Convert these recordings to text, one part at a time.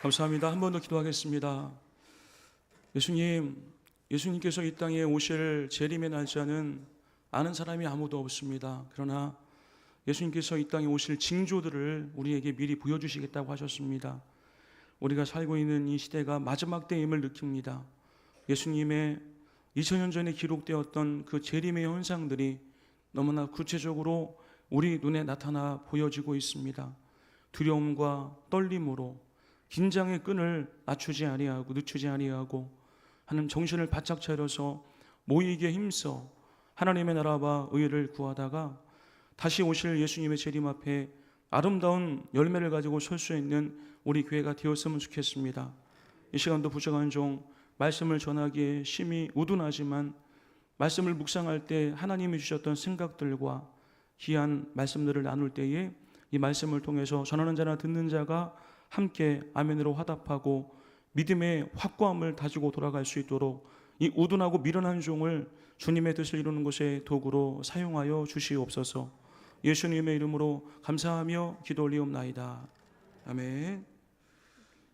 감사합니다. 한 번 더 기도하겠습니다. 예수님께서 이 땅에 오실 재림의 날짜는 아는 사람이 아무도 없습니다. 그러나 예수님께서 이 땅에 오실 징조들을 우리에게 미리 보여주시겠다고 하셨습니다. 우리가 살고 있는 이 시대가 마지막 때임을 느낍니다. 예수님의 2000년 전에 기록되었던 그 재림의 현상들이 너무나 구체적으로 우리 눈에 나타나 보여지고 있습니다. 두려움과 떨림으로 긴장의 끈을 낮추지 아니하고 늦추지 아니하고 하는 정신을 바짝 차려서 모이기에 힘써 하나님의 나라와 의를 구하다가 다시 오실 예수님의 재림 앞에 아름다운 열매를 가지고 설 수 있는 우리 교회가 되었으면 좋겠습니다. 이 시간도 부족한 종 말씀을 전하기에 심히 우둔하지만 말씀을 묵상할 때 하나님이 주셨던 생각들과 귀한 말씀들을 나눌 때에 이 말씀을 통해서 전하는 자나 듣는 자가 함께 아멘으로 화답하고 믿음의 확고함을 다지고 돌아갈 수 있도록 이 우둔하고 미련한 종을 주님의 뜻을 이루는 것의 도구로 사용하여 주시옵소서. 예수님의 이름으로 감사하며 기도 올리옵나이다. 아멘.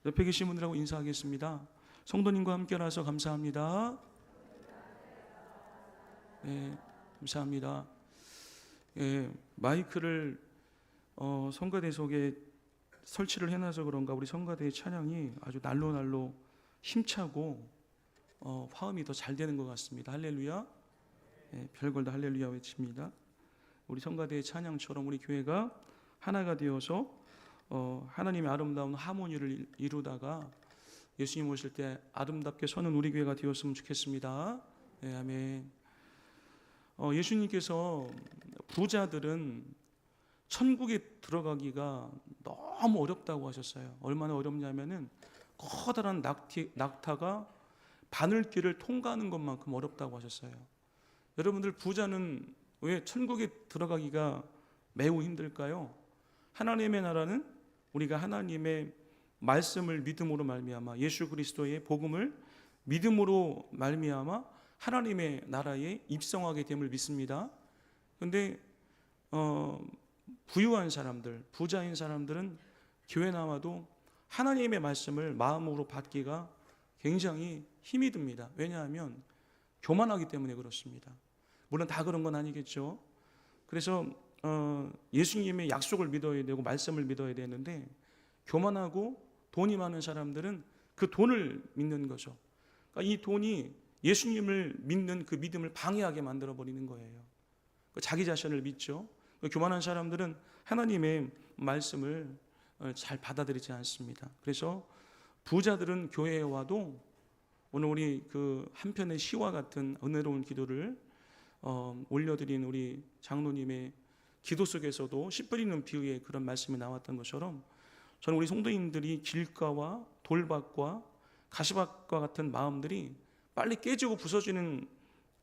옆에 계신 분들하고 인사하겠습니다. 성도님과 함께라서 감사합니다. 네, 감사합니다. 마이크를 성가대 속에 설치를 해놔서 그런가 우리 성가대의 찬양이 아주 날로 힘차고 화음이 더 잘 되는 것 같습니다. 할렐루야. 별걸 다 할렐루야 외칩니다. 우리 성가대의 찬양처럼 우리 교회가 하나가 되어서 하나님의 아름다운 하모니를 이루다가 예수님 오실 때 아름답게 서는 우리 교회가 되었으면 좋겠습니다. 네, 아멘. 예수님께서 부자들은 천국에 들어가기가 너무 어렵다고 하셨어요. 얼마나 어렵냐면은 커다란 낙타가 바늘길을 통과하는 것만큼 어렵다고 하셨어요. 여러분들 부자는 왜 천국에 들어가기가 매우 힘들까요? 하나님의 나라는 우리가 하나님의 말씀을 믿음으로 말미암아 예수 그리스도의 복음을 믿음으로 말미암아 하나님의 나라에 입성하게 됨을 믿습니다. 그런데 부유한 사람들, 부자인 사람들은 교회 나와도 하나님의 말씀을 마음으로 받기가 굉장히 힘이 듭니다. 왜냐하면 교만하기 때문에 그렇습니다. 물론 다 그런 건 아니겠죠. 그래서 예수님의 약속을 믿어야 되고 말씀을 믿어야 되는데 교만하고 돈이 많은 사람들은 그 돈을 믿는 거죠. 그러니까 이 돈이 예수님을 믿는 그 믿음을 방해하게 만들어버리는 거예요. 자기 자신을 믿죠. 교만한 사람들은 하나님의 말씀을 잘 받아들이지 않습니다. 그래서 부자들은 교회에 와도 오늘 우리 그 한편의 시와 같은 은혜로운 기도를 올려드린 우리 장로님의 기도 속에서도 씨 뿌리는 비유의 그런 말씀이 나왔던 것처럼 저는 우리 성도님들이 길가와 돌밭과 가시밭과 같은 마음들이 빨리 깨지고 부서지는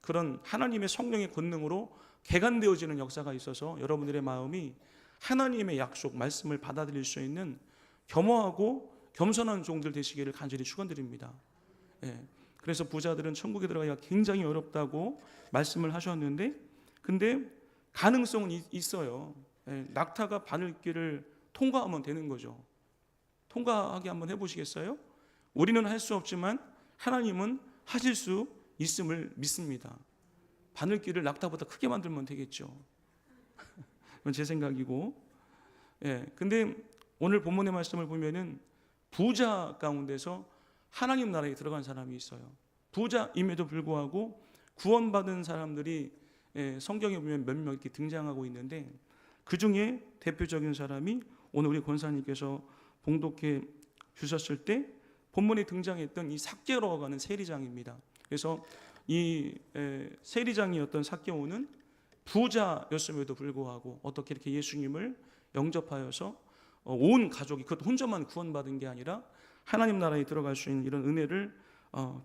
그런 하나님의 성령의 권능으로 개간되어지는 역사가 있어서 여러분들의 마음이 하나님의 약속, 말씀을 받아들일 수 있는 겸허하고 겸손한 종들 되시기를 간절히 축원드립니다. 그래서 부자들은 천국에 들어가기가 굉장히 어렵다고 말씀을 하셨는데 근데 가능성은 있어요. 낙타가 바늘길을 통과하면 되는 거죠. 통과하게 한번 해보시겠어요? 우리는 할 수 없지만 하나님은 하실 수 있음을 믿습니다. 바늘길을 낙타보다 크게 만들면 되겠죠. 그건 제 생각이고. 근데 오늘 본문의 말씀을 보면은 부자 가운데서 하나님 나라에 들어간 사람이 있어요. 부자임에도 불구하고 구원받은 사람들이 성경에 보면 몇몇 이렇게 등장하고 있는데 그 중에 대표적인 사람이 오늘 우리 권사님께서 봉독해 주셨을 때 본문에 등장했던 이 삭개오라고 하는 세리장입니다. 그래서 이 세리장이었던 삭개오는 부자였음에도 불구하고 어떻게 이렇게 예수님을 영접하여서 온 가족이 그것 혼자만 구원받은 게 아니라 하나님 나라에 들어갈 수 있는 이런 은혜를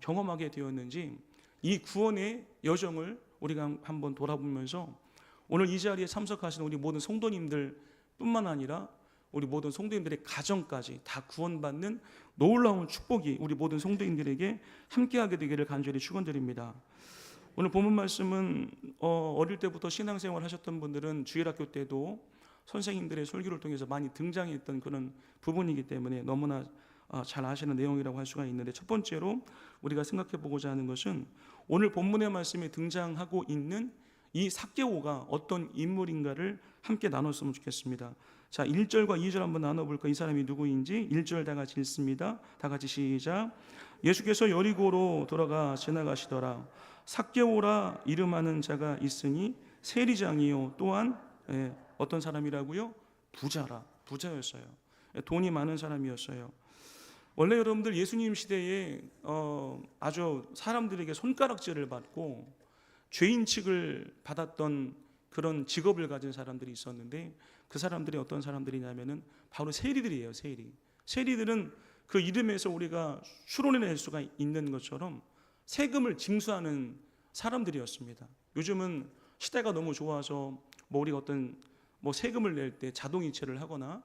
경험하게 되었는지 이 구원의 여정을 우리가 한번 돌아보면서 오늘 이 자리에 참석하시는 우리 모든 성도님들 뿐만 아니라 우리 모든 성도님들의 가정까지 다 구원받는 놀라운 축복이 우리 모든 성도님들에게 함께하게 되기를 간절히 축원드립니다. 오늘 본문 말씀은 어릴 때부터 신앙생활 하셨던 분들은 주일학교 때도 선생님들의 설교를 통해서 많이 등장했던 그런 부분이기 때문에 너무나 잘 아시는 내용이라고 할 수가 있는데, 첫 번째로 우리가 생각해 보고자 하는 것은 오늘 본문의 말씀에 등장하고 있는 이 삭개오가 어떤 인물인가를 함께 나눴으면 좋겠습니다. 자, 1절과 2절 한번 나눠볼까? 이 사람이 누구인지. 1절 다 같이 읽습니다. 다 같이 시작. 예수께서 여리고로 돌아가 지나가시더라. 삭개오라 이름하는 자가 있으니 세리장이요 또한 어떤 사람이라고요? 부자였어요. 돈이 많은 사람이었어요. 원래 여러분들 예수님 시대에 아주 사람들에게 손가락질을 받고 죄인 취급을 받았던 그런 직업을 가진 사람들이 있었는데, 그 사람들이 어떤 사람들이냐면은 바로 세리들이에요. 세리들은 그 이름에서 우리가 추론해낼 수가 있는 것처럼 세금을 징수하는 사람들이었습니다. 요즘은 시대가 너무 좋아서 우리가 어떤 세금을 낼 때 자동이체를 하거나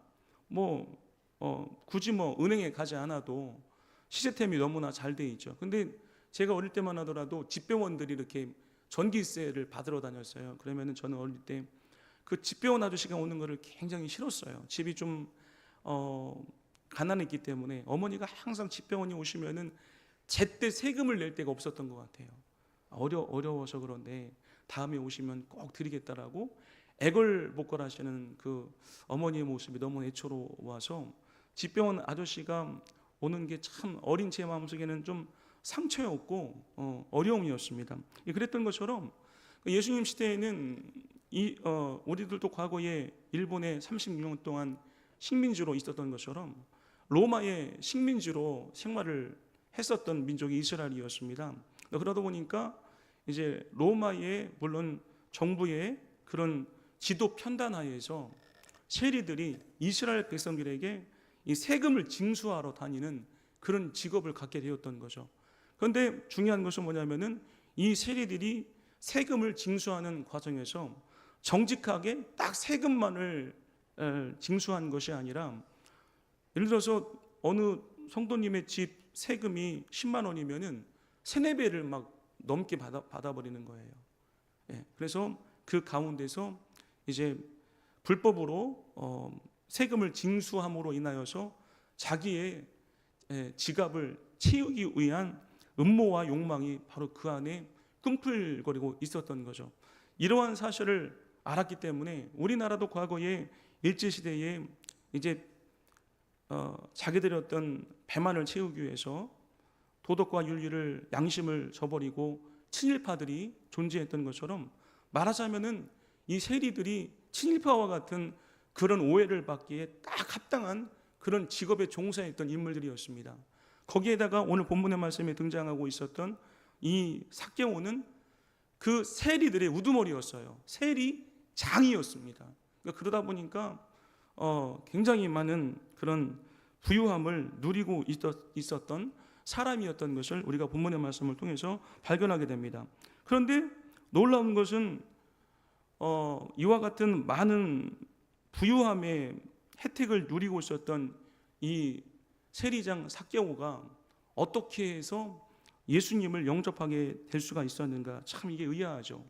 굳이 은행에 가지 않아도 시스템이 너무나 잘 돼 있죠. 근데 제가 어릴 때만 하더라도 집배원들이 이렇게 전기세를 받으러 다녔어요. 그러면은 저는 어릴 때 그 집배원 아저씨가 오는 거를 굉장히 싫었어요. 집이 좀 가난했기 때문에 어머니가 항상 집배원이 오시면은 제때 세금을 낼 데가 없었던 것 같아요. 어려워서 그런데 다음에 오시면 꼭 드리겠다라고 애걸복걸하시는 그 어머니의 모습이 너무 애처로워서 집배원 아저씨가 오는 게 참 어린 제 마음속에는 좀 상처였고 어려움이었습니다. 그랬던 것처럼 예수님 시대에는 우리들도 과거에 일본에 36년 동안 식민지로 있었던 것처럼 로마의 식민지로 생활을 했었던 민족이 이스라엘이었습니다. 그러다 보니까 이제 로마의 물론 정부의 그런 지도 편단하에서 세리들이 이스라엘 백성들에게 이 세금을 징수하러 다니는 그런 직업을 갖게 되었던 거죠. 그런데 중요한 것은 뭐냐면은 이 세리들이 세금을 징수하는 과정에서 정직하게 딱 세금만을 징수한 것이 아니라, 예를 들어서 어느 성도님의 집 세금이 10만 원이면은 3-4배를 막 넘게 받아버리는 거예요. 그래서 그 가운데서 이제 불법으로 세금을 징수함으로 인하여서 자기의 지갑을 채우기 위한 음모와 욕망이 바로 그 안에 끙풀거리고 있었던 거죠. 이러한 사실을 알았기 때문에 우리나라도 과거에 일제시대에 이제 자기들이 어떤 배만을 채우기 위해서 도덕과 윤리를, 양심을 저버리고 친일파들이 존재했던 것처럼, 말하자면은 이 세리들이 친일파와 같은 그런 오해를 받기에 딱 합당한 그런 직업에 종사했던 인물들이었습니다. 거기에다가 오늘 본문의 말씀에 등장하고 있었던 이 삭개오는 그 세리들의 우두머리였어요. 세리장이었습니다. 그러다 보니까 굉장히 많은 그런 부유함을 누리고 있었던 사람이었던 것을 우리가 본문의 말씀을 통해서 발견하게 됩니다. 그런데 놀라운 것은 이와 같은 많은 부유함의 혜택을 누리고 있었던 이 세리장 삭개오가 어떻게 해서 예수님을 영접하게 될 수가 있었는가, 참 이게 의아하죠.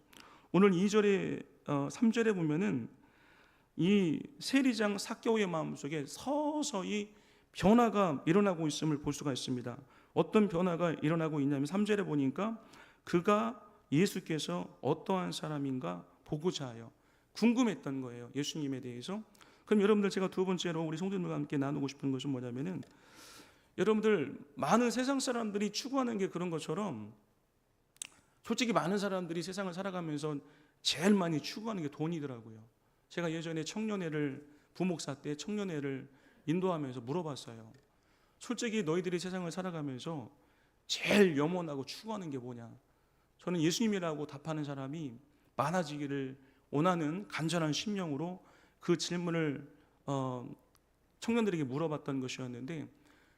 오늘 2절에 3절에 보면은 이 세리장 삭개오의 마음속에 서서히 변화가 일어나고 있음을 볼 수가 있습니다. 어떤 변화가 일어나고 있냐면 3절에 보니까 그가 예수께서 어떠한 사람인가 보고자 하여 궁금했던 거예요. 예수님에 대해서. 그럼 여러분들, 제가 두 번째로 우리 성도님과 함께 나누고 싶은 것은 뭐냐면은, 여러분들 많은 세상 사람들이 추구하는 게 그런 것처럼, 솔직히 많은 사람들이 세상을 살아가면서 제일 많이 추구하는 게 돈이더라고요. 제가 예전에 부목사 때 청년회를 인도하면서 물어봤어요. 솔직히 너희들이 세상을 살아가면서 제일 염원하고 추구하는 게 뭐냐? 저는 예수님이라고 답하는 사람이 많아지기를 원하는 간절한 심령으로 그 질문을 청년들에게 물어봤던 것이었는데,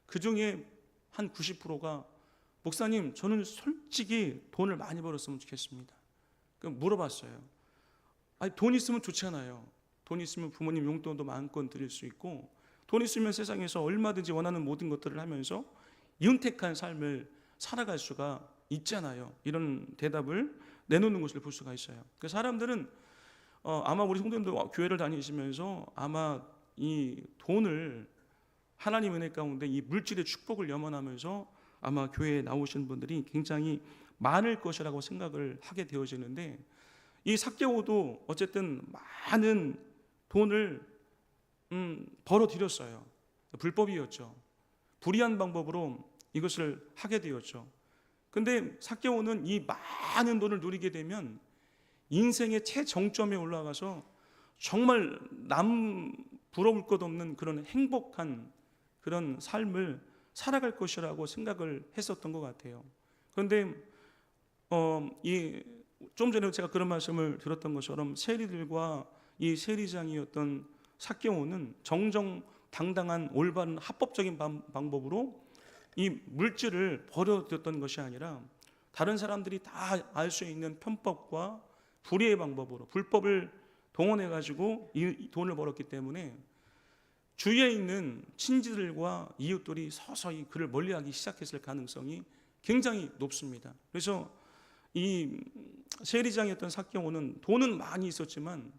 그 중에 한 90%가 목사님, 저는 솔직히 돈을 많이 벌었으면 좋겠습니다. 물어봤어요. 아니, 돈 있으면 좋잖아요. 돈 있으면 부모님 용돈도 마음껏 드릴 수 있고, 돈 있으면 세상에서 얼마든지 원하는 모든 것들을 하면서 윤택한 삶을 살아갈 수가 있잖아요. 이런 대답을 내놓는 것을 볼 수가 있어요. 그 사람들은 아마 우리 성도님들 교회를 다니시면서 아마 이 돈을 하나님 은혜 가운데 이 물질의 축복을 염원하면서 아마 교회에 나오신 분들이 굉장히 많을 것이라고 생각을 하게 되어지는데, 이 삭개오도 어쨌든 많은 돈을 벌어들였어요. 불법이었죠. 불의한 방법으로 이것을 하게 되었죠. 근데 삭개오는 이 많은 돈을 누리게 되면 인생의 최정점에 올라가서 정말 남 부러울 것 없는 그런 행복한 그런 삶을 살아갈 것이라고 생각을 했었던 것 같아요. 그런데 좀 전에 제가 그런 말씀을 들었던 것처럼 세리들과 이 세리장이었던 삭개오는 정정당당한 올바른 합법적인 방법으로 이 물질을 버려뒀던 것이 아니라 다른 사람들이 다 알 수 있는 편법과 불의의 방법으로 불법을 동원해 가지고 이 돈을 벌었기 때문에 주위에 있는 친지들과 이웃들이 서서히 그를 멀리하기 시작했을 가능성이 굉장히 높습니다. 그래서 이 세리장이었던 삭개오는 돈은 많이 있었지만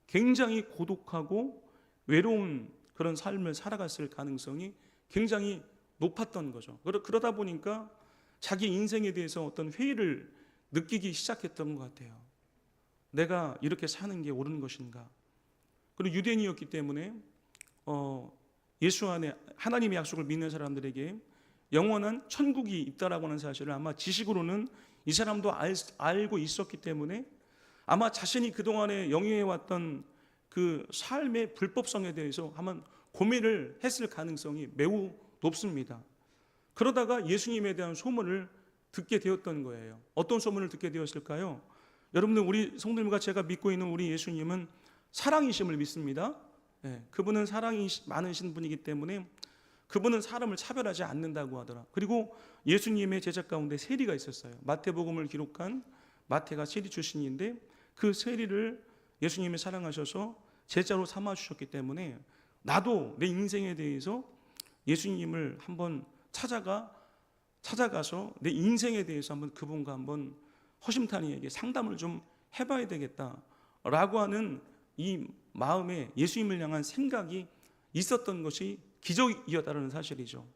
굉장히 고독하고 외로운 그런 삶을 살아갔을 가능성이 굉장히 높았던 거죠. 그러다 보니까 자기 인생에 대해서 어떤 회의를 느끼기 시작했던 것 같아요. 내가 이렇게 사는 게 옳은 것인가? 그리고 유대인이었기 때문에 예수 안에 하나님의 약속을 믿는 사람들에게 영원한 천국이 있다라고 하는 사실을 아마 지식으로는 이 사람도 알고 있었기 때문에 아마 자신이 그동안에 영위해왔던 그 삶의 불법성에 대해서 한번 고민을 했을 가능성이 매우 높습니다. 그러다가 예수님에 대한 소문을 듣게 되었던 거예요. 어떤 소문을 듣게 되었을까요? 여러분들, 우리 성도님과 제가 믿고 있는 우리 예수님은 사랑이심을 믿습니다. 그분은 사랑이 많으신 분이기 때문에 그분은 사람을 차별하지 않는다고 하더라. 그리고 예수님의 제자 가운데 세리가 있었어요. 마태복음을 기록한 마태가 세리 출신인데 그 세리를 예수님이 사랑하셔서 제자로 삼아주셨기 때문에 나도 내 인생에 대해서 예수님을 한번 찾아가서 내 인생에 대해서 한번 그분과 한번 허심탄회하게 상담을 좀 해봐야 되겠다라고 하는 이 마음에 예수님을 향한 생각이 있었던 것이 기적이었다는 사실이죠.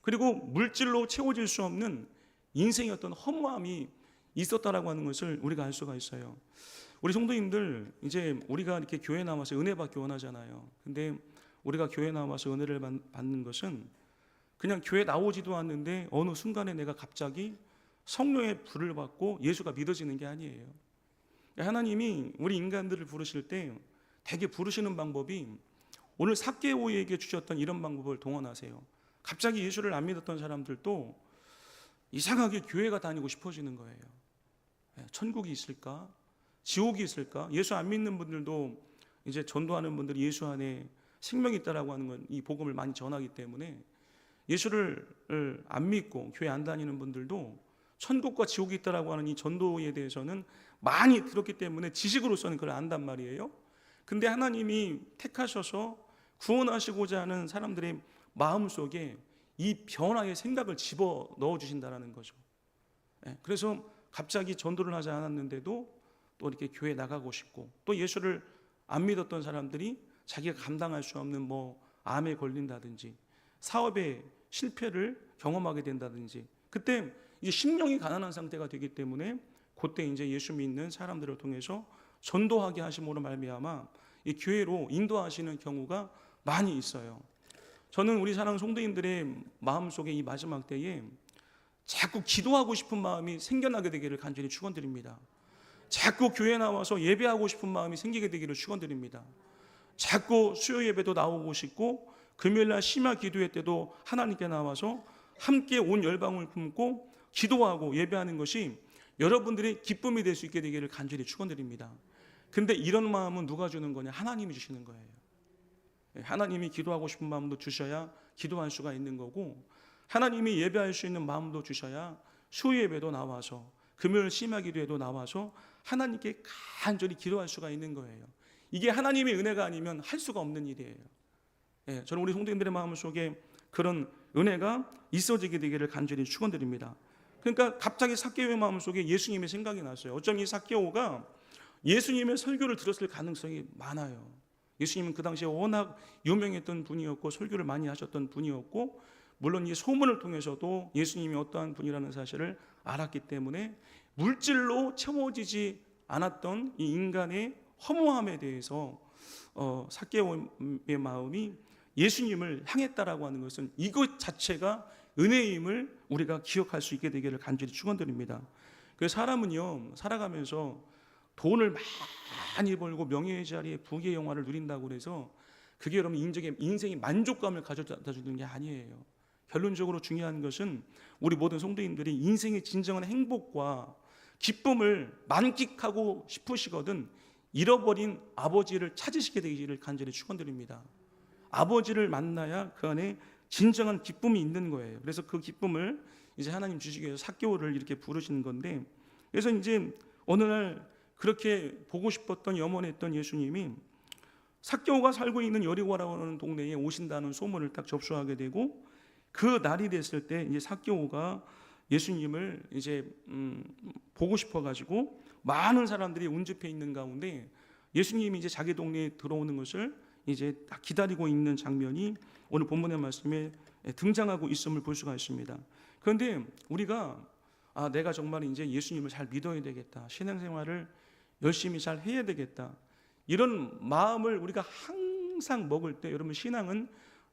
그리고 물질로 채워질 수 없는 인생의 어떤 허무함이 있었다라고 하는 것을 우리가 알 수가 있어요. 우리 성도님들, 이제 우리가 이렇게 교회 나와서 은혜 받기 원하잖아요. 근데 우리가 교회 나와서 은혜를 받는 것은 그냥 교회 나오지도 않는데 어느 순간에 내가 갑자기 성령의 불을 받고 예수가 믿어지는 게 아니에요. 하나님이 우리 인간들을 부르실 때 대개 부르시는 방법이 오늘 삭개오에게 주셨던 이런 방법을 동원하세요. 갑자기 예수를 안 믿었던 사람들도 이상하게 교회가 다니고 싶어지는 거예요. 천국이 있을까? 지옥이 있을까? 예수 안 믿는 분들도 이제 전도하는 분들이 예수 안에 생명이 있다라고 하는 건 이 복음을 많이 전하기 때문에 예수를 안 믿고 교회 안 다니는 분들도 천국과 지옥이 있다라고 하는 이 전도에 대해서는 많이 들었기 때문에 지식으로서는 그걸 안단 말이에요. 근데 하나님이 택하셔서 구원하시고자 하는 사람들의 마음 속에 이 변화의 생각을 집어 넣어 주신다라는 거죠. 그래서 갑자기 전도를 하지 않았는데도 또 이렇게 교회 나가고 싶고, 또 예수를 안 믿었던 사람들이 자기가 감당할 수 없는 뭐 암에 걸린다든지 사업의 실패를 경험하게 된다든지, 그때 이제 심령이 가난한 상태가 되기 때문에 그때 이제 예수 믿는 사람들을 통해서 전도하게 하심으로 말미암아 이 교회로 인도하시는 경우가 많이 있어요. 저는 우리 사랑하는 성도님들의 마음속에 이 마지막 때에 자꾸 기도하고 싶은 마음이 생겨나게 되기를 간절히 축원드립니다. 자꾸 교회 나와서 예배하고 싶은 마음이 생기게 되기를 축원드립니다. 자꾸 수요 예배도 나오고 싶고 금요일날 심야 기도회 때도 하나님께 나와서 함께 온 열방을 품고 기도하고 예배하는 것이 여러분들의 기쁨이 될 수 있게 되기를 간절히 축원드립니다. 근데 이런 마음은 누가 주는 거냐? 하나님이 주시는 거예요. 하나님이 기도하고 싶은 마음도 주셔야 기도할 수가 있는 거고, 하나님이 예배할 수 있는 마음도 주셔야 수요 예배도 나와서 금요일 심야 기도회도 나와서 하나님께 간절히 기도할 수가 있는 거예요. 이게 하나님의 은혜가 아니면 할 수가 없는 일이에요. 저는 우리 성도님들의 마음속에 그런 은혜가 있어지게 되기를 간절히 축원드립니다. 그러니까 갑자기 삭개오의 마음속에 예수님의 생각이 났어요. 어쩜 이 삭개오가 예수님의 설교를 들었을 가능성이 많아요. 예수님은 그 당시에 워낙 유명했던 분이었고 설교를 많이 하셨던 분이었고, 물론 이 소문을 통해서도 예수님이 어떠한 분이라는 사실을 알았기 때문에 물질로 채워지지 않았던 이 인간의 허무함에 대해서 삭개오의 마음이 예수님을 향했다라고 하는 것은 이것 자체가 은혜임을 우리가 기억할 수 있게 되기를 간절히 축원드립니다. 그래서 사람은요, 살아가면서 돈을 많이 벌고 명예의 자리에 부귀의 영화를 누린다고 해서 그게 여러분 인생의 만족감을 가져다 주는 게 아니에요. 결론적으로 중요한 것은 우리 모든 성도님들이 인생의 진정한 행복과 기쁨을 만끽하고 싶으시거든 잃어버린 아버지를 찾으시게 되기를 간절히 축원드립니다. 아버지를 만나야 그 안에 진정한 기쁨이 있는 거예요. 그래서 그 기쁨을 이제 하나님 주시기 위해서 삭개오를 이렇게 부르시는 건데, 그래서 이제 어느 날 그렇게 보고 싶었던 염원했던 예수님이 삭개오가 살고 있는 여리고라고 하는 동네에 오신다는 소문을 딱 접수하게 되고, 그 날이 됐을 때 이제 삭개오가 예수님을 이제 보고 싶어 가지고 많은 사람들이 운집해 있는 가운데 예수님이 이제 자기 동네에 들어오는 것을 이제 딱 기다리고 있는 장면이 오늘 본문의 말씀에 등장하고 있음을 볼 수가 있습니다. 그런데 우리가 내가 정말 이제 예수님을 잘 믿어야 되겠다, 신앙생활을 열심히 잘 해야 되겠다, 이런 마음을 우리가 항상 먹을 때 여러분, 신앙은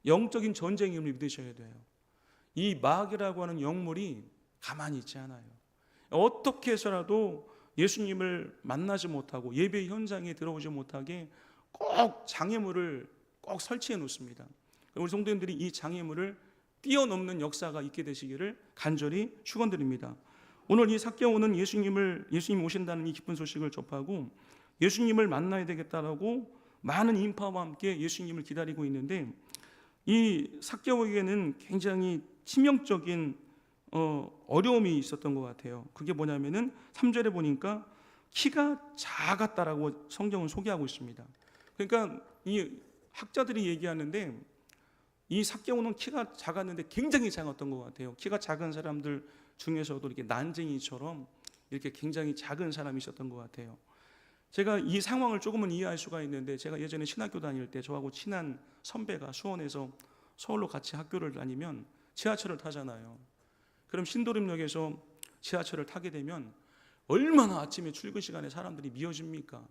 영적인 전쟁임을 믿으셔야 돼요. 이 마귀라고 하는 영물이 가만히 있지 않아요. 어떻게 해서라도 예수님을 만나지 못하고 예배 현장에 들어오지 못하게 꼭 장애물을 꼭 설치해 놓습니다. 우리 성도님들이 이 장애물을 뛰어넘는 역사가 있게 되시기를 간절히 축원드립니다. 오늘 이 삭개오는 예수님 오신다는 이 기쁜 소식을 접하고 예수님을 만나야 되겠다라고 많은 인파와 함께 예수님을 기다리고 있는데, 이 삭개오에게는 굉장히 치명적인 어려움이 있었던 것 같아요. 그게 뭐냐면은 3절에 보니까 키가 작았다라고 성경은 소개하고 있습니다. 그러니까 이 학자들이 얘기하는데 이 삭개오는 키가 작았는데 굉장히 작았던 것 같아요. 키가 작은 사람들 중에서도 이렇게 난쟁이처럼 이렇게 굉장히 작은 사람이 있었던 것 같아요. 제가 이 상황을 조금은 이해할 수가 있는데, 제가 예전에 신학교 다닐 때 저하고 친한 선배가 수원에서 서울로 같이 학교를 다니면 지하철을 타잖아요. 그럼 신도림역에서 지하철을 타게 되면 얼마나 아침에 출근 시간에 사람들이 미어집니까?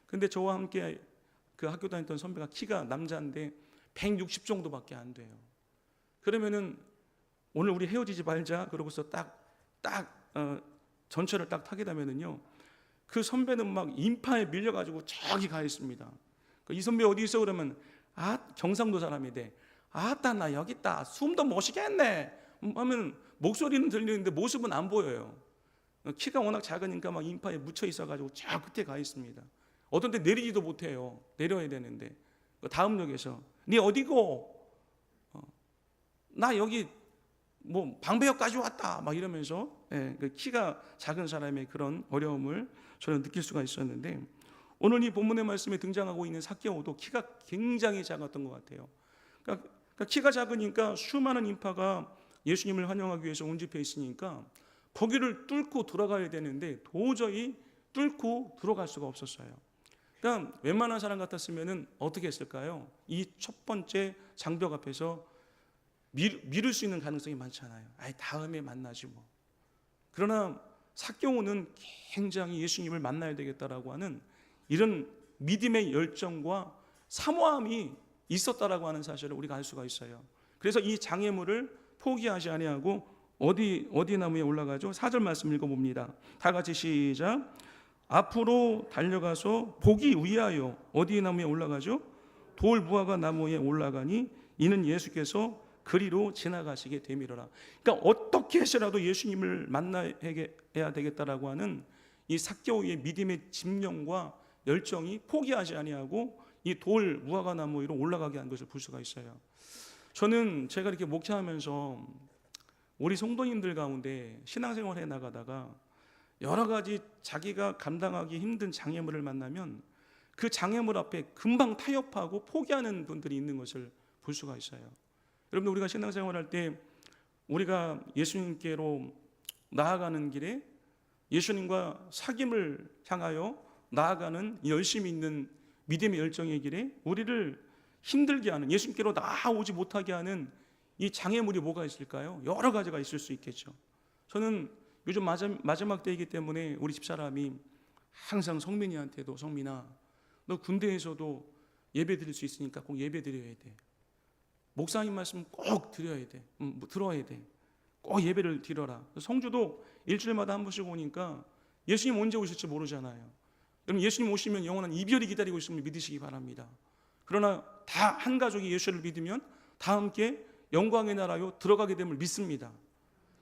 근데 저와 함께 그 학교 다녔던 선배가 키가 남자인데 160 정도밖에 안 돼요. 그러면은 오늘 우리 헤어지지 말자 그러고서 전철을 딱 타게 되면은요, 그 선배는 막 인파에 밀려가지고 저기 가 있습니다. 이 선배 어디 있어? 그러면 경상도 사람인데 나 여기 있다, 숨도 못 쉬겠네 하면 목소리는 들리는데 모습은 안 보여요. 키가 워낙 작으니까 막 인파에 묻혀 있어가지고 저 끝에 가 있습니다. 어떤 데 내리지도 못해요. 내려야 되는데 다음 역에서 네 어디고? 나 여기 뭐 방배역까지 왔다 막 이러면서 그 키가 작은 사람의 그런 어려움을 저는 느낄 수가 있었는데, 오늘 이 본문의 말씀에 등장하고 있는 삭개오도 키가 굉장히 작았던 것 같아요. 그러니까 키가 작으니까 수많은 인파가 예수님을 환영하기 위해서 운집해 있으니까 거기를 뚫고 들어가야 되는데 도저히 뚫고 들어갈 수가 없었어요. 그러니까 웬만한 사람 같았으면 어떻게 했을까요? 이 첫 번째 장벽 앞에서 미룰 수 있는 가능성이 많잖아요. 다음에 만나지 뭐. 그러나 삭개오는 굉장히 예수님을 만나야 되겠다라고 하는 이런 믿음의 열정과 사모함이 있었다라고 하는 사실을 우리가 알 수가 있어요. 그래서 이 장애물을 포기하지 아니하고 어디 나무에 올라가죠? 4절 말씀 읽어봅니다. 다 같이 시작. 앞으로 달려가서 보기 위하여 어디 나무에 올라가죠? 돌 무화과 나무에 올라가니 이는 예수께서 그리로 지나가시게 되미로라. 그러니까 어떻게 해서라도 예수님을 만나야 되겠다라고 하는 이 삭개오의 믿음의 집념과 열정이 포기하지 아니하고 이 돌 무화과 나무 위로 올라가게 한 것을 볼 수가 있어요. 저는 제가 이렇게 목회하면서 우리 성도님들 가운데 신앙생활해 나가다가 여러 가지 자기가 감당하기 힘든 장애물을 만나면 그 장애물 앞에 금방 타협하고 포기하는 분들이 있는 것을 볼 수가 있어요. 여러분들, 우리가 신앙생활할 때 우리가 예수님께로 나아가는 길에 예수님과 사귐을 향하여 나아가는 열심히 있는 믿음의 열정의 길에 우리를 힘들게 하는, 예수님께로 나아오지 못하게 하는 이 장애물이 뭐가 있을까요? 여러 가지가 있을 수 있겠죠. 저는 요즘 마지막 때이기 때문에 우리 집사람이 항상 성민이한테도, 성민아, 너 군대에서도 예배 드릴 수 있으니까 꼭 예배 드려야 돼. 목사님 말씀 꼭 드려야 돼. 들어야 돼. 꼭 예배를 드려라. 성주도 일주일마다 한 번씩 오니까 예수님 언제 오실지 모르잖아요. 여러분, 예수님 오시면 영원한 이별이 기다리고 있음을 믿으시기 바랍니다. 그러나 다 한 가족이 예수를 믿으면 다 함께 영광의 나라로 들어가게 됨을 믿습니다.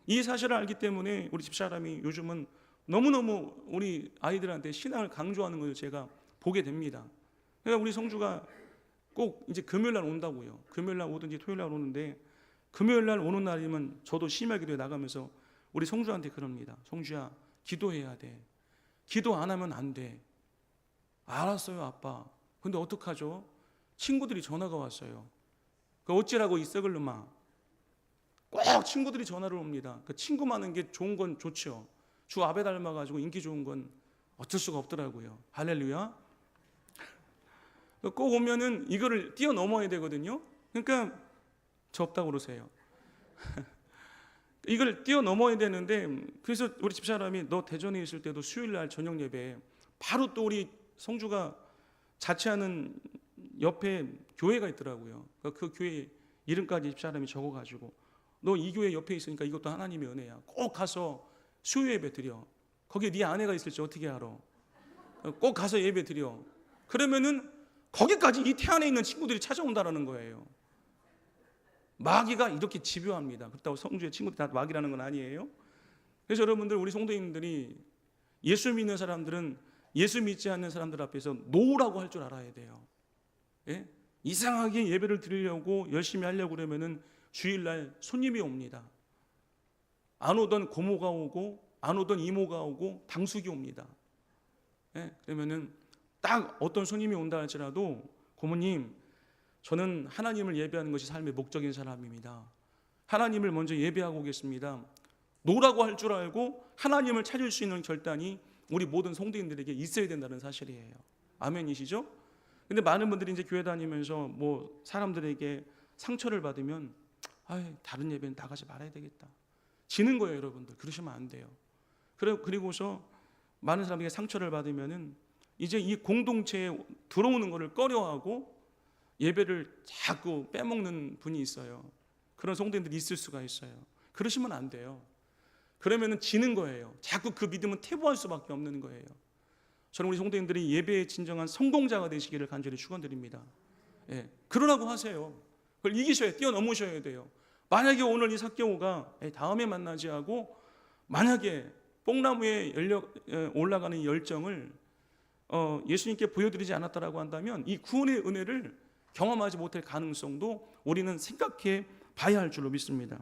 이 사실을 알기 때문에 우리 집사람이 요즘은 너무너무 우리 아이들한테 신앙을 강조하는 것을 제가 보게 됩니다. 그러니까 우리 성주가 꼭 이제 금요일날 온다고요. 금요일날 오든지 토요일날 오는데, 금요일날 오는 날이면 저도 심야 기도에 나가면서 우리 성주한테 그럽니다. 성주야, 기도해야 돼. 기도 안 하면 안 돼. 알았어요, 아빠. 근데 어떡하죠? 친구들이 전화가 왔어요. 그 어찌라고 있어글 놈아. 꼭 친구들이 전화를 옵니다. 그 친구 많은 게 좋은 건 좋죠. 주 아베 닮아가지고 인기 좋은 건 어쩔 수가 없더라고요. 할렐루야. 꼭 오면은 이거를 뛰어넘어야 되거든요. 그러니까 저 없다고 그러세요. 이걸 뛰어넘어야 되는데, 그래서 우리 집사람이 너 대전에 있을 때도 수요일날 저녁 예배 바로 또 우리 성주가 자취하는 옆에 교회가 있더라고요. 그 교회 이름까지 집사람이 적어가지고 너 이 교회 옆에 있으니까 이것도 하나님의 은혜야. 꼭 가서 수요 예배 드려. 거기에 네 아내가 있을지 어떻게 알아? 꼭 가서 예배 드려. 그러면은 거기까지 이 태안에 있는 친구들이 찾아온다라는 거예요. 마귀가 이렇게 집요합니다. 그렇다고 성주의 친구들이 다 마귀라는 건 아니에요. 그래서 여러분들, 우리 성도님들이 예수 믿는 사람들은 예수 믿지 않는 사람들 앞에서 노라고 할 줄 알아야 돼요. 예? 이상하게 예배를 드리려고 열심히 하려고 그러면은 주일날 손님이 옵니다. 안 오던 고모가 오고 안 오던 이모가 오고 당숙이 옵니다. 예? 그러면은 딱 어떤 손님이 온다 할지라도, 고모님, 저는 하나님을 예배하는 것이 삶의 목적인 사람입니다. 하나님을 먼저 예배하고 오겠습니다. 노라고 할 줄 알고 하나님을 찾을 수 있는 결단이 우리 모든 성도인들에게 있어야 된다는 사실이에요. 아멘이시죠? 근데 많은 분들이 이제 교회 다니면서 뭐 사람들에게 상처를 받으면 다른 예배는 나가지 말아야 되겠다. 지는 거예요, 여러분들. 그러시면 안 돼요. 그리고서 많은 사람에게 상처를 받으면은 이제 이 공동체에 들어오는 것을 꺼려하고 예배를 자꾸 빼먹는 분이 있어요. 그런 성도님들이 있을 수가 있어요. 그러시면 안 돼요. 그러면은 지는 거예요. 자꾸 그 믿음은 퇴보할 수밖에 없는 거예요. 저는 우리 성도님들이 예배의 진정한 성공자가 되시기를 간절히 축원드립니다. 예, 그러라고 하세요. 그걸 이기셔야, 뛰어넘으셔야 돼요. 만약에 오늘 이 삭개오가 다음에 만나지 하고 만약에 뽕나무에 올라가는 이 열정을 예수님께 보여드리지 않았다라고 한다면 이 구원의 은혜를 경험하지 못할 가능성도 우리는 생각해 봐야 할 줄로 믿습니다.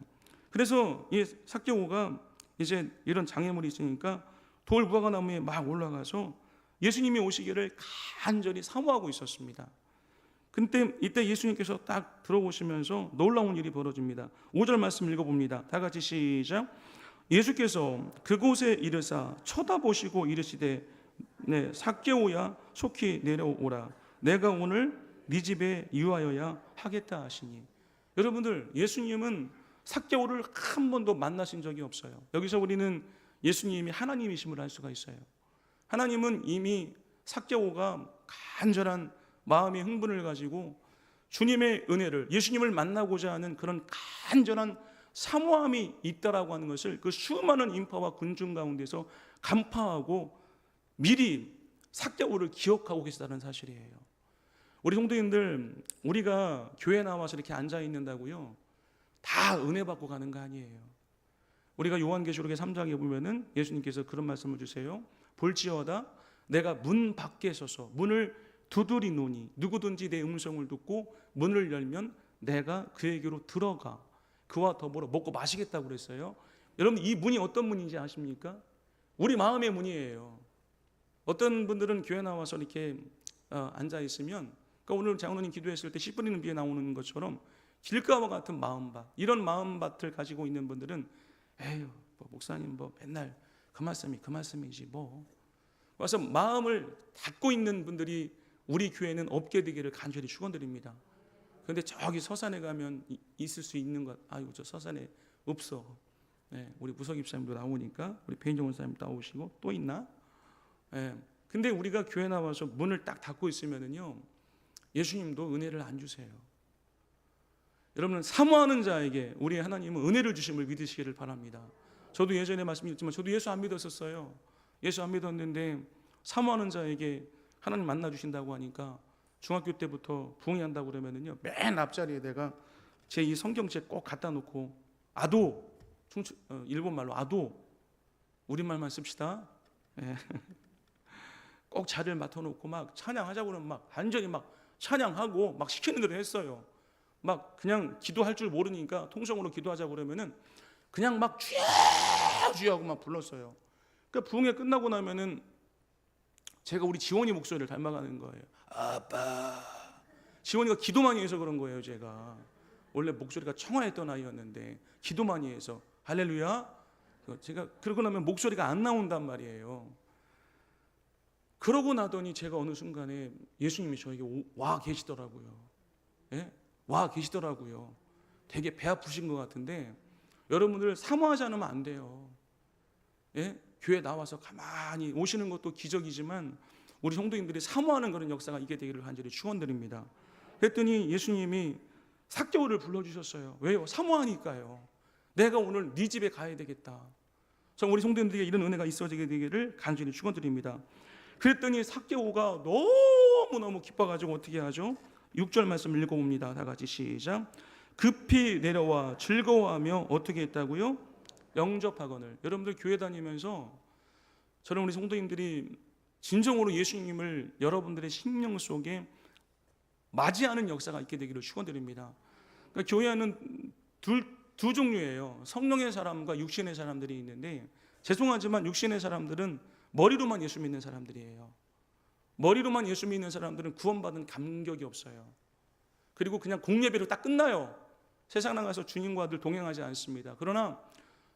그래서 이 삭개오가 이제 이런 장애물이 있으니까 돌 무화과나무에 막 올라가서 예수님이 오시기를 간절히 사모하고 있었습니다. 근데 이때 예수님께서 딱 들어오시면서 놀라운 일이 벌어집니다. 5절 말씀 읽어봅니다. 다 같이 시작. 예수께서 그곳에 이르사 쳐다보시고 이르시되 삭개오야 속히 내려오라. 내가 오늘 네 집에 유하여야 하겠다 하시니. 여러분들, 예수님은 삭개오를 한 번도 만나신 적이 없어요. 여기서 우리는 예수님이 하나님이심을 알 수가 있어요. 하나님은 이미 삭개오가 간절한 마음의 흥분을 가지고 주님의 은혜를, 예수님을 만나고자 하는 그런 간절한 사모함이 있다라고 하는 것을 그 수많은 인파와 군중 가운데서 간파하고 미리 삭개오를 기억하고 계시다는 사실이에요. 우리 성도님들, 우리가 교회 나와서 이렇게 앉아 있는다고요, 다 은혜 받고 가는 거 아니에요. 우리가 요한계시록의 3장에 보면은 예수님께서 그런 말씀을 주세요. 볼지어다 내가 문 밖에 서서 문을 두드리노니 누구든지 내 음성을 듣고 문을 열면 내가 그에게로 들어가 그와 더불어 먹고 마시겠다고 그랬어요. 여러분, 이 문이 어떤 문인지 아십니까? 우리 마음의 문이에요. 어떤 분들은 교회 나와서 이렇게 앉아 있으면, 그러니까 오늘 장로님 기도했을 때 씨 뿌리는 비에 나오는 것처럼 길가와 같은 마음밭, 이런 마음밭을 가지고 있는 분들은 에휴, 목사님 맨날 그 말씀이지 와서 마음을 닫고 있는 분들이 우리 교회는 없게 되기를 간절히 축원드립니다. 그런데 저기 서산에 가면 있을 수 있는 것, 아이고 저 서산에 없어. 예, 우리 무석 입사님도 나오니까 우리 배인정 원사님도 나오시고 또 있나? 예, 근데 우리가 교회 나와서 문을 딱 닫고 있으면은요, 예수님도 은혜를 안 주세요. 여러분은 사모하는 자에게 우리 하나님은 은혜를 주심을 믿으시기를 바랍니다. 저도 예전에 말씀드렸지만 저도 예수 안 믿었었어요. 예수 안 믿었는데 사모하는 자에게 하나님 만나 주신다고 하니까 중학교 때부터 부흥한다고 그러면은요, 맨 앞자리에 내가 제 이 성경책 꼭 갖다 놓고 아도, 일본 말로 아도, 우리말만 씁시다. 예. 꼭 자리를 맡아놓고 막 찬양하자고 그러면 막 완전히 막 찬양하고 막 시키는 대로 했어요. 막 그냥 기도할 줄 모르니까 통성으로 기도하자고 그러면은 그냥 막 주여 주여 하고 막 불렀어요. 그러니까 부흥회 끝나고 나면은 제가 우리 지원이 목소리를 닮아가는 거예요. 아빠. 지원이가 기도 많이 해서 그런 거예요. 제가 원래 목소리가 청아했던 아이였는데 기도 많이 해서 할렐루야. 제가 그러고 나면 목소리가 안 나온단 말이에요. 그러고 나더니 제가 어느 순간에 예수님이 저에게 와 계시더라고요. 예? 와 계시더라고요. 되게 배 아프신 것 같은데 여러분들 사모하지 않으면 안 돼요. 예? 교회 나와서 가만히 오시는 것도 기적이지만 우리 성도님들이 사모하는 그런 역사가 있게 되기를 간절히 축원드립니다. 그랬더니 예수님이 삭개오를 불러주셨어요. 왜요? 사모하니까요. 내가 오늘 네 집에 가야 되겠다. 참 우리 성도님들에게 이런 은혜가 있어지게 되기를 간절히 축원드립니다. 그랬더니 삭개오가 너무너무 기뻐가지고 어떻게 하죠? 6절 말씀 읽어봅니다. 다 같이 시작. 급히 내려와 즐거워하며 어떻게 했다고요? 영접하거늘. 여러분들 교회 다니면서 저는 우리 성도님들이 진정으로 예수님을 여러분들의 심령 속에 맞이하는 역사가 있게 되기를 축원드립니다. 그러니까 교회 안은 두 종류예요. 성령의 사람과 육신의 사람들이 있는데 죄송하지만 육신의 사람들은 머리로만 예수 믿는 사람들이에요. 머리로만 예수 믿는 사람들은 구원받은 감격이 없어요. 그리고 그냥 공예배로 딱 끝나요. 세상 나가서 주님과 아들 동행하지 않습니다. 그러나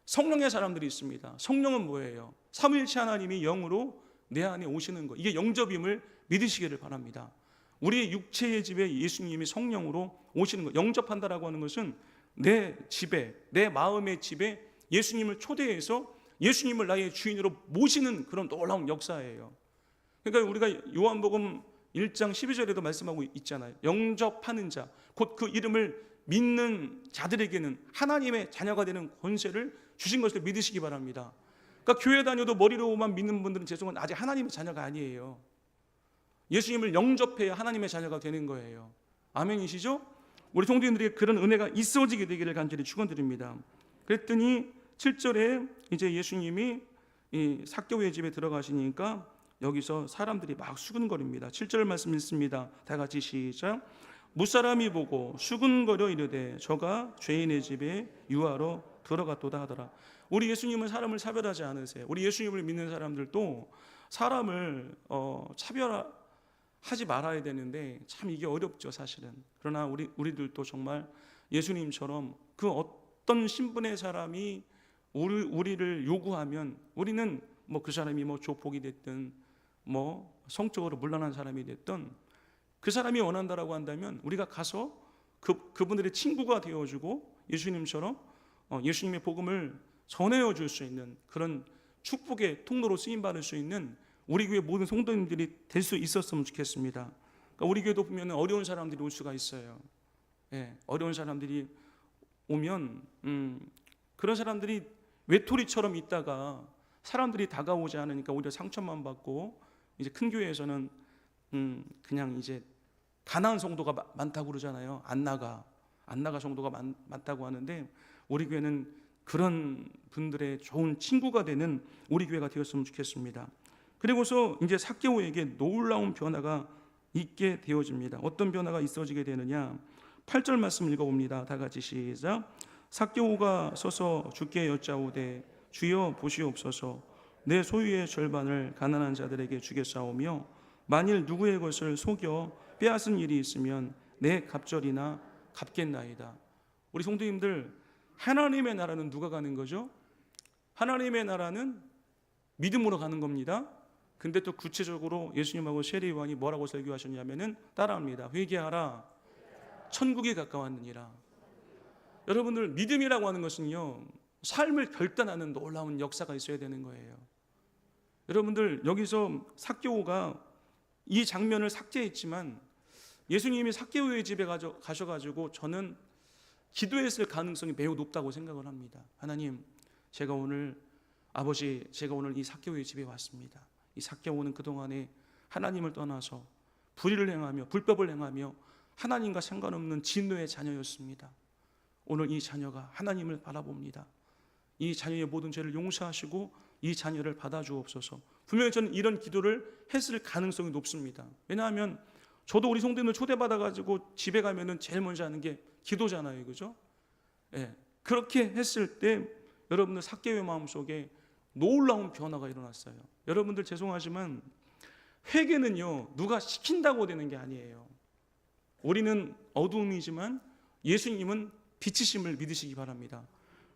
성령의 사람들이 있습니다. 성령은 뭐예요? 삼위일체 하나님이 영으로 내 안에 오시는 것, 이게 영접임을 믿으시기를 바랍니다. 우리 육체의 집에 예수님이 성령으로 오시는 것, 영접한다라고 하는 것은 내 집에, 내 마음의 집에 예수님을 초대해서 예수님을 나의 주인으로 모시는 그런 놀라운 역사예요. 그러니까 우리가 요한복음 1장 12절에도 말씀하고 있잖아요. 영접하는 자, 곧 그 이름을 믿는 자들에게는 하나님의 자녀가 되는 권세를 주신 것을 믿으시기 바랍니다. 그러니까 교회 다녀도 머리로만 믿는 분들은 죄송한 아직 하나님의 자녀가 아니에요. 예수님을 영접해야 하나님의 자녀가 되는 거예요. 아멘이시죠? 우리 성도님들에게 그런 은혜가 있어지게 되기를 간절히 축원드립니다. 그랬더니 7절에 이제 예수님이 이 삭개오의 집에 들어가시니까 여기서 사람들이 막 수근거립니다. 7절 말씀 읽습니다. 다 같이 시작. 무사람이 보고 수근거려 이르되 저가 죄인의 집에 유하러 들어갔도다 하더라. 우리 예수님은 사람을 차별하지 않으세요. 우리 예수님을 믿는 사람들도 사람을 차별하지 말아야 되는데 참 이게 어렵죠, 사실은. 그러나 우리들도 정말 예수님처럼 그 어떤 신분의 사람이 우리를 요구하면 우리는 뭐 그 사람이 뭐 조폭이 됐든 뭐 성적으로 문란한 사람이 됐든 그 사람이 원한다라고 한다면 우리가 가서 그분들의 친구가 되어주고 예수님처럼 예수님의 복음을 전해어 줄 수 있는 그런 축복의 통로로 쓰임받을 수 있는 우리 교회 모든 성도님들이 될 수 있었으면 좋겠습니다. 그러니까 우리 교회도 보면 어려운 사람들이 올 수가 있어요. 예, 어려운 사람들이 오면 그런 사람들이 외톨이처럼 있다가 사람들이 다가오지 않으니까 오히려 상처만 받고 이제 큰 교회에서는 그냥 이제 가난한 성도가 많다고 그러잖아요. 안 나가 성도가 많다고 하는데 우리 교회는 그런 분들의 좋은 친구가 되는 우리 교회가 되었으면 좋겠습니다. 그리고서 이제 삭개오에게 놀라운 변화가 있게 되어집니다. 어떤 변화가 있어지게 되느냐? 8절 말씀 읽어봅니다. 다 같이 시작. 삭개오가 서서 주께 여짜오되 주여 보시옵소서. 내 소유의 절반을 가난한 자들에게 주겠사오며 만일 누구의 것을 속여 빼앗은 일이 있으면 내 갑절이나 갚겠나이다. 우리 성도님들, 하나님의 나라는 누가 가는 거죠? 하나님의 나라는 믿음으로 가는 겁니다. 근데 또 구체적으로 예수님하고 세례요한이 뭐라고 설교하셨냐면은 따라합니다. 회개하라, 천국이 가까웠느니라. 여러분들, 믿음이라고 하는 것은요, 삶을 결단하는 놀라운 역사가 있어야 되는 거예요. 여러분들, 여기서 삭개오가 이 장면을 삭제했지만 예수님이 삭개오의 집에 가셔가지고 저는 기도했을 가능성이 매우 높다고 생각을 합니다. 하나님, 제가 오늘 이 삭개오의 집에 왔습니다. 이 삭개오는 그동안에 하나님을 떠나서 불의를 행하며 불법을 행하며 하나님과 상관없는 진노의 자녀였습니다. 오늘 이 자녀가 하나님을 바라봅니다. 이 자녀의 모든 죄를 용서하시고 이 자녀를 받아주옵소서. 분명히 저는 이런 기도를 했을 가능성이 높습니다. 왜냐하면 저도 우리 성도님들 초대받아가지고 집에 가면은 제일 먼저 하는 게 기도잖아요, 그죠? 예, 그렇게 했을 때 여러분들 삭개오의 마음속에 놀라운 변화가 일어났어요. 여러분들 죄송하지만 회개는요, 누가 시킨다고 되는 게 아니에요. 우리는 어두움이지만 예수님은 빛이심을 믿으시기 바랍니다.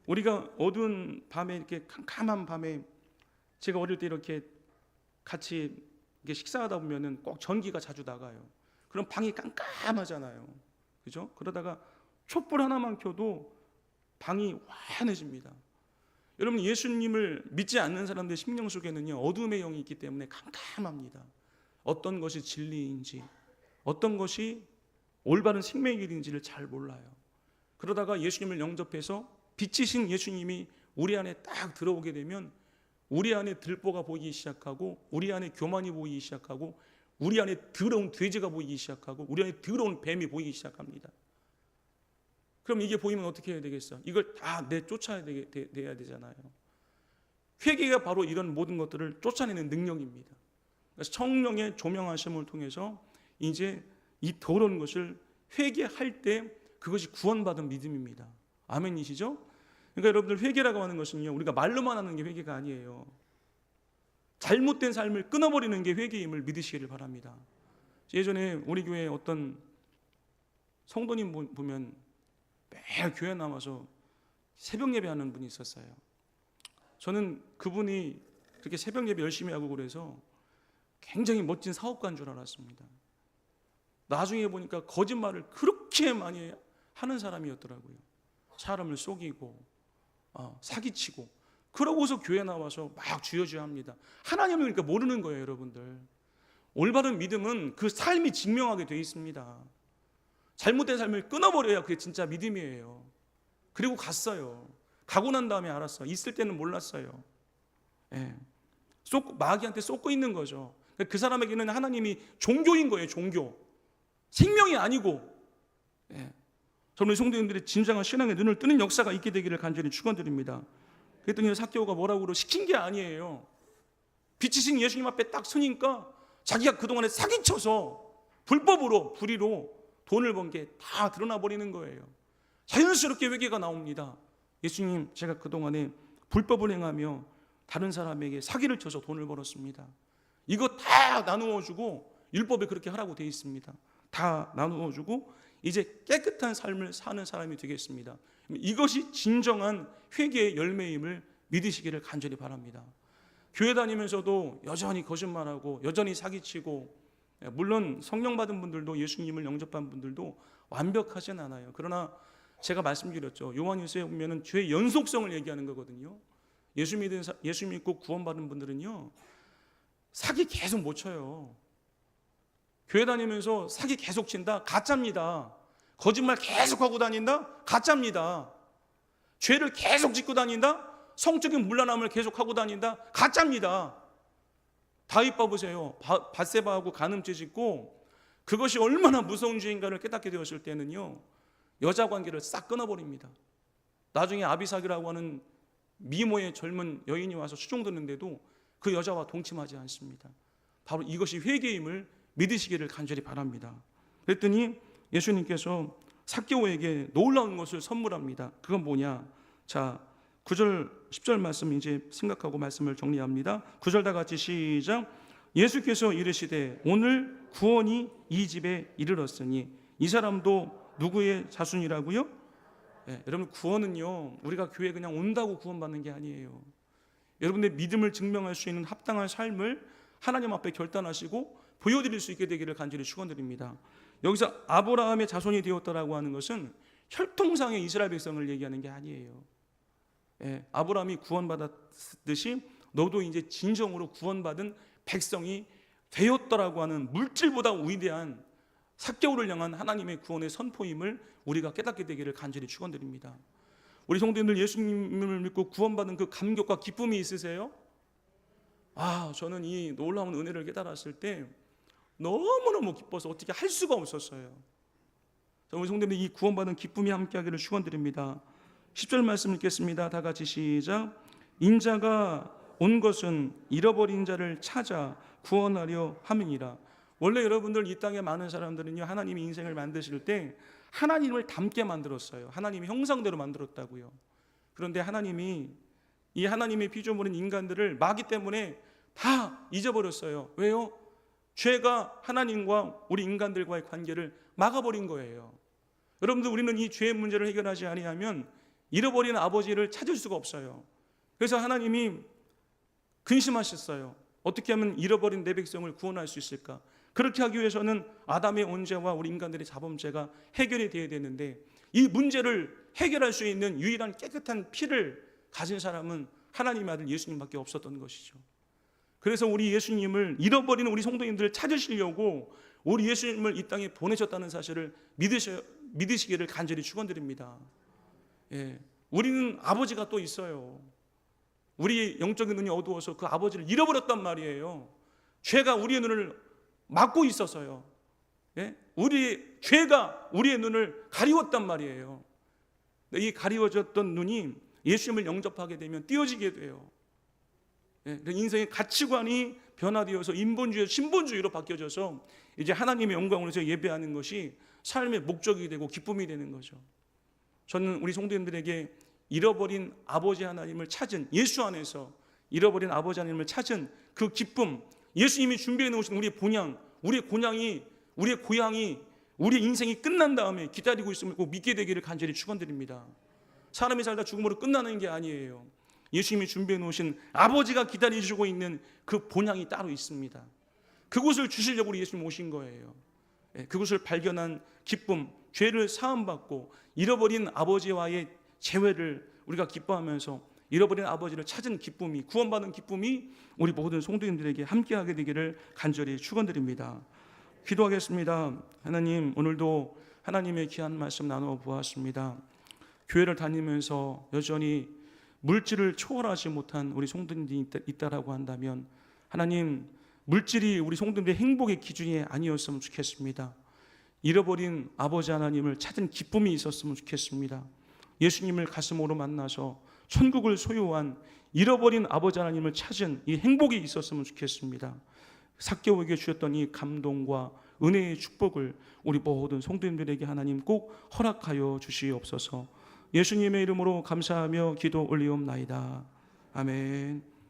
우리가 어두운 밤에, 이렇게 캄캄한 밤에, 제가 어릴 때 이렇게 같이 식사하다 보면은 꼭 전기가 자주 나가요. 그럼 방이 깜깜하잖아요, 그죠? 그러다가 촛불 하나만 켜도 방이 환해집니다. 여러분, 예수님을 믿지 않는 사람들의 심령 속에는요, 어둠의 영이 있기 때문에 깜깜합니다. 어떤 것이 진리인지, 어떤 것이 올바른 생명의 길인지를 잘 몰라요. 그러다가 예수님을 영접해서 빛이신 예수님이 우리 안에 딱 들어오게 되면 우리 안에 들보가 보이기 시작하고, 우리 안에 교만이 보이기 시작하고, 우리 안에 더러운 돼지가 보이기 시작하고, 우리 안에 더러운 뱀이 보이기 시작합니다. 그럼 이게 보이면 어떻게 해야 되겠어? 이걸 다 내쫓아야 돼야 되잖아요. 회개가 바로 이런 모든 것들을 쫓아내는 능력입니다. 그래서 성령의 조명하심을 통해서 이제 이 더러운 것을 회개할 때 그것이 구원받은 믿음입니다. 아멘이시죠? 그러니까 여러분들, 회개라고 하는 것은요, 우리가 말로만 하는 게 회개가 아니에요. 잘못된 삶을 끊어버리는 게 회개임을 믿으시기를 바랍니다. 예전에 우리 교회에 어떤 성도님 보면 매일 교회 나와서 새벽 예배하는 분이 있었어요. 저는 그분이 그렇게 새벽 예배 열심히 하고 그래서 굉장히 멋진 사업가인 줄 알았습니다. 나중에 보니까 거짓말을 그렇게 많이 하는 사람이었더라고요. 사람을 속이고 사기치고, 그러고서 교회 나와서 막 주여주여 합니다. 하나님을 그러니까 모르는 거예요, 여러분들. 올바른 믿음은 그 삶이 증명하게 돼 있습니다. 잘못된 삶을 끊어버려야 그게 진짜 믿음이에요. 그리고 갔어요. 가고 난 다음에 알았어요. 있을 때는 몰랐어요. 예. 마귀한테 쏟고 있는 거죠. 그 사람에게는 하나님이 종교인 거예요, 종교. 생명이 아니고. 예. 저는 성도님들의 진정한 신앙의 눈을 뜨는 역사가 있게 되기를 간절히 축원드립니다. 그랬더니 삭개오가 뭐라고 시킨 게 아니에요. 빛이신 예수님 앞에 딱 서니까 자기가 그동안에 사기쳐서 불법으로, 불의로 돈을 번 게 다 드러나 버리는 거예요. 자연스럽게 회개가 나옵니다. 예수님, 제가 그동안에 불법을 행하며 다른 사람에게 사기를 쳐서 돈을 벌었습니다. 이거 다 나누어 주고, 율법에 그렇게 하라고 되어 있습니다. 다 나누어 주고 이제 깨끗한 삶을 사는 사람이 되겠습니다. 이것이 진정한 회개의 열매임을 믿으시기를 간절히 바랍니다. 교회 다니면서도 여전히 거짓말하고 여전히 사기치고, 물론 성령 받은 분들도, 예수님을 영접한 분들도 완벽하진 않아요. 그러나 제가 말씀드렸죠. 요한일서에 보면은 죄의 연속성을 얘기하는 거거든요. 예수 믿고 구원받은 분들은요, 사기 계속 못 쳐요. 교회 다니면서 사기 계속 친다? 가짜입니다. 거짓말 계속하고 다닌다? 가짜입니다. 죄를 계속 짓고 다닌다? 성적인 문란함을 계속하고 다닌다? 가짜입니다. 다윗 봐보세요. 밧세바하고 간음죄 짓고, 그것이 얼마나 무서운 죄인가를 깨닫게 되었을 때는요, 여자 관계를 싹 끊어버립니다. 나중에 아비삭이라고 하는 미모의 젊은 여인이 와서 수종드는데도 그 여자와 동침하지 않습니다. 바로 이것이 회개임을 믿으시기를 간절히 바랍니다. 그랬더니 예수님께서 삭개오에게 놀라운 것을 선물합니다. 그건 뭐냐? 자, 9절 10절 말씀 이제 생각하고 말씀을 정리합니다. 9절 다 같이 시작. 예수께서 이르시되 오늘 구원이 이 집에 이르렀으니 이 사람도 누구의 자손이라고요? 네, 여러분, 구원은요, 우리가 교회에 그냥 온다고 구원받는 게 아니에요. 여러분의 믿음을 증명할 수 있는 합당한 삶을 하나님 앞에 결단하시고 보여드릴 수 있게 되기를 간절히 축원드립니다. 여기서 아브라함의 자손이 되었다라고 하는 것은 혈통상의 이스라엘 백성을 얘기하는 게 아니에요. 아브라함이 구원받았듯이 너도 이제 진정으로 구원받은 백성이 되었다라고 하는 물질보다 위대한 삭개오를 향한 하나님의 구원의 선포임을 우리가 깨닫게 되기를 간절히 축원드립니다. 우리 성도님들 예수님을 믿고 구원받은 그 감격과 기쁨이 있으세요? 저는 이 놀라운 은혜를 깨달았을 때 너무너무 기뻐서 어떻게 할 수가 없었어요. 우리 성도님들 이 구원받은 기쁨이 함께하기를 축원드립니다. 10절 말씀 읽겠습니다. 다 같이 시작. 인자가 온 것은 잃어버린 자를 찾아 구원하려 함이니라. 원래 여러분들 이 땅에 많은 사람들은요, 하나님이 인생을 만드실 때 하나님을 닮게 만들었어요. 하나님의 형상대로 만들었다고요. 그런데 하나님이 이 하나님의 피조물인 인간들을 마귀 때문에 다 잊어버렸어요. 왜요? 죄가 하나님과 우리 인간들과의 관계를 막아버린 거예요. 여러분들, 우리는 이 죄의 문제를 해결하지 아니하면 잃어버린 아버지를 찾을 수가 없어요. 그래서 하나님이 근심하셨어요. 어떻게 하면 잃어버린 내 백성을 구원할 수 있을까? 그렇게 하기 위해서는 아담의 온죄와 우리 인간들의 자범죄가 해결이 되어야 되는데, 이 문제를 해결할 수 있는 유일한 깨끗한 피를 가진 사람은 하나님의 아들 예수님밖에 없었던 것이죠. 그래서 우리 예수님을 잃어버리는 우리 성도님들을 찾으시려고 우리 예수님을 이 땅에 보내셨다는 사실을 믿으시기를 간절히 축원드립니다. 우리는 아버지가 또 있어요. 우리 영적인 눈이 어두워서 그 아버지를 잃어버렸단 말이에요. 죄가 우리의 눈을 막고 있어서요. 우리 죄가 우리의 눈을 가리웠단 말이에요. 이 가리워졌던 눈이 예수님을 영접하게 되면 띄어지게 돼요. 인생의 가치관이 변화되어서 인본주의에서 신본주의로 바뀌어져서 이제 하나님의 영광을 위해서 예배하는 것이 삶의 목적이 되고 기쁨이 되는 거죠. 저는 우리 성도님들에게 잃어버린 아버지 하나님을 찾은, 예수 안에서 잃어버린 아버지 하나님을 찾은 그 기쁨, 예수님이 준비해 놓으신 우리의 본향, 우리의 고향이 우리의 인생이 끝난 다음에 기다리고 있음을 꼭 믿게 되기를 간절히 축원드립니다. 사람이 살다 죽음으로 끝나는 게 아니에요. 예수님이 준비해 놓으신 아버지가 기다리시고 있는 그 본향이 따로 있습니다. 그곳을 주시려고 우리 예수님 오신 거예요. 그곳을 발견한 기쁨, 죄를 사함받고 잃어버린 아버지와의 재회를 우리가 기뻐하면서 잃어버린 아버지를 찾은 기쁨이, 구원받은 기쁨이 우리 모든 성도님들에게 함께하게 되기를 간절히 축원드립니다. 기도하겠습니다. 하나님, 오늘도 하나님의 귀한 말씀 나누어 보았습니다. 교회를 다니면서 여전히 물질을 초월하지 못한 우리 성도님들이 있다라고 한다면, 하나님, 물질이 우리 성도님들의 행복의 기준이 아니었으면 좋겠습니다. 잃어버린 아버지 하나님을 찾은 기쁨이 있었으면 좋겠습니다. 예수님을 가슴으로 만나서 천국을 소유한 잃어버린 아버지 하나님을 찾은 이 행복이 있었으면 좋겠습니다. 삭개오에게 주셨던 이 감동과 은혜의 축복을 우리 모든 성도님들에게 하나님 꼭 허락하여 주시옵소서. 예수님의 이름으로 감사하며 기도 올리옵나이다. 아멘.